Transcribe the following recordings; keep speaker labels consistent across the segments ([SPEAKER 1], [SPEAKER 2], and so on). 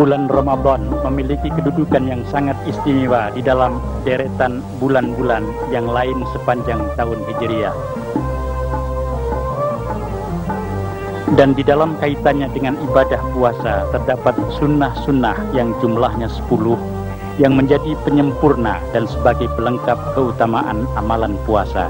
[SPEAKER 1] Bulan Ramadan memiliki kedudukan yang sangat istimewa di dalam deretan bulan-bulan yang lain sepanjang tahun Hijriah. Dan di dalam kaitannya dengan ibadah puasa terdapat sunnah-sunnah yang jumlahnya 10 yang menjadi penyempurna dan sebagai pelengkap keutamaan amalan puasa.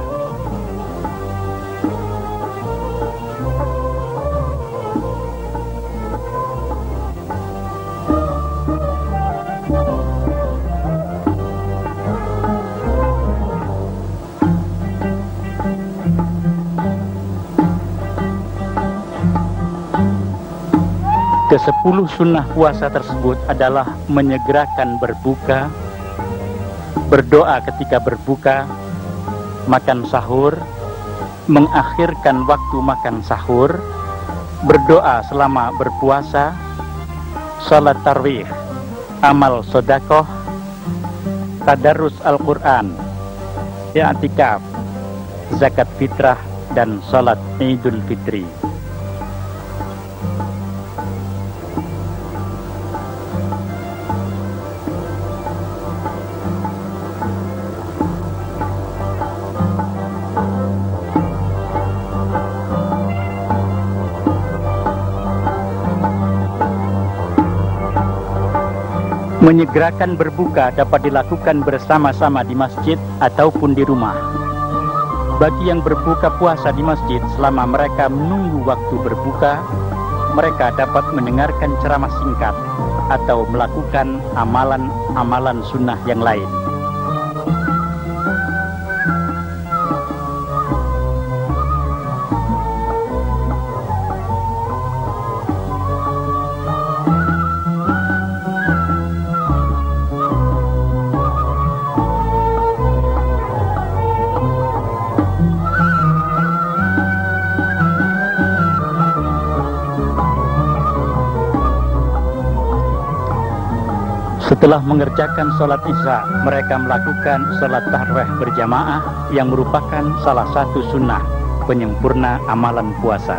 [SPEAKER 1] Ke-10 sunnah puasa tersebut adalah menyegerakan berbuka, berdoa ketika berbuka, makan sahur, mengakhirkan waktu makan sahur, berdoa selama berpuasa, salat tarawih, amal sedekah, tadarus Al-Quran, i'tikaf, zakat fitrah, dan salat Idul Fitri. Menyegerakan berbuka dapat dilakukan bersama-sama di masjid ataupun di rumah. Bagi yang berbuka puasa di masjid, selama mereka menunggu waktu berbuka, mereka dapat mendengarkan ceramah singkat atau melakukan amalan-amalan sunnah yang lain. Setelah mengerjakan sholat isya, mereka melakukan sholat tarawih berjamaah yang merupakan salah satu sunnah penyempurna amalan puasa.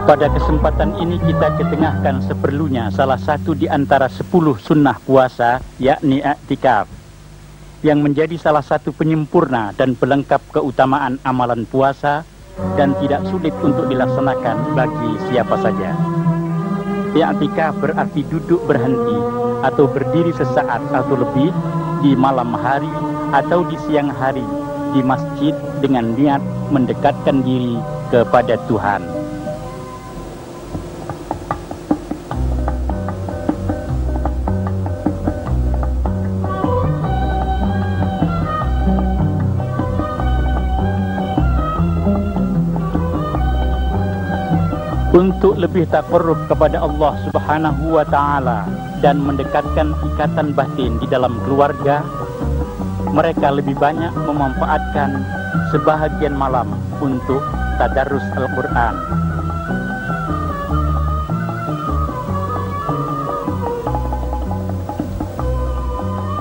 [SPEAKER 1] Pada kesempatan ini kita ketengahkan seperlunya salah satu di antara 10 sunnah puasa, yakni i'tikaf, yang menjadi salah satu penyempurna dan pelengkap keutamaan amalan puasa dan tidak sulit untuk dilaksanakan bagi siapa saja. I'tikaf berarti duduk berhenti atau berdiri sesaat atau lebih di malam hari atau di siang hari di masjid dengan niat mendekatkan diri kepada Tuhan. Untuk lebih taqarrub kepada Allah Subhanahu wa Ta'ala dan mendekatkan ikatan batin di dalam keluarga, mereka lebih banyak memanfaatkan sebahagian malam untuk tadarus Al-Quran.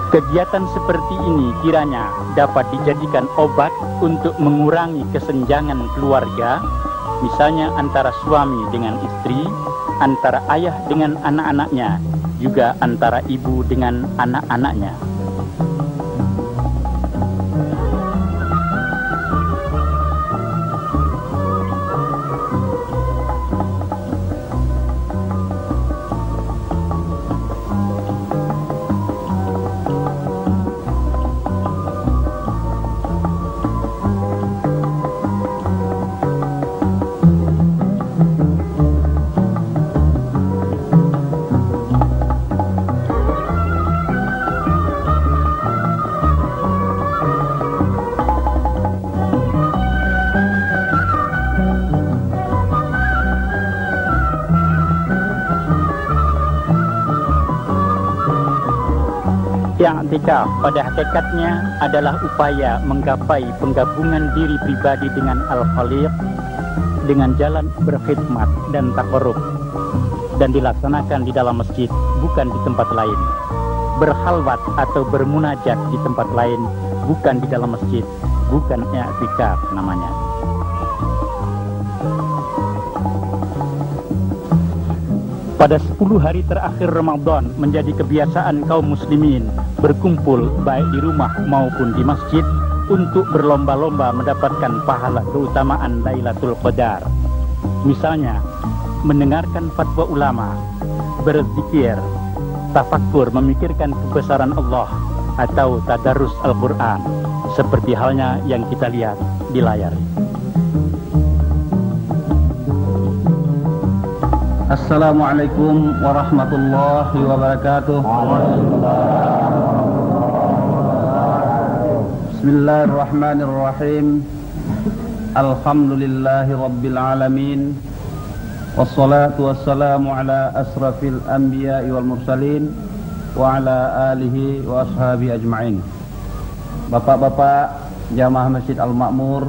[SPEAKER 1] Kegiatan seperti ini kiranya dapat dijadikan obat untuk mengurangi kesenjangan keluarga, misalnya antara suami dengan istri, antara ayah dengan anak-anaknya, juga antara ibu dengan anak-anaknya. I'tikaf pada hakikatnya adalah upaya menggapai penggabungan diri pribadi dengan Al-Khaliq dengan jalan berkhidmat dan takarrub, dan dilaksanakan di dalam masjid, bukan di tempat lain. Berhalwat atau bermunajat di tempat lain, bukan di dalam masjid, bukan i'tikaf namanya. Pada 10 hari terakhir Ramadan menjadi kebiasaan kaum muslimin berkumpul baik di rumah maupun di masjid untuk berlomba-lomba mendapatkan pahala keutamaan Lailatul Qadar. Misalnya, mendengarkan fatwa ulama, berzikir, tafakkur memikirkan kebesaran Allah, atau tadarus Al-Quran, seperti halnya yang kita lihat di layar.
[SPEAKER 2] Assalamualaikum warahmatullahi wabarakatuh. Bismillahirrahmanirrahim. Alhamdulillahi rabbil alamin. Wassalatu wassalamu ala asrafil anbiya'i wal mursalin wa ala alihi wa ashabi ajma'in. Bapak-bapak jamaah Masjid Al-Ma'mur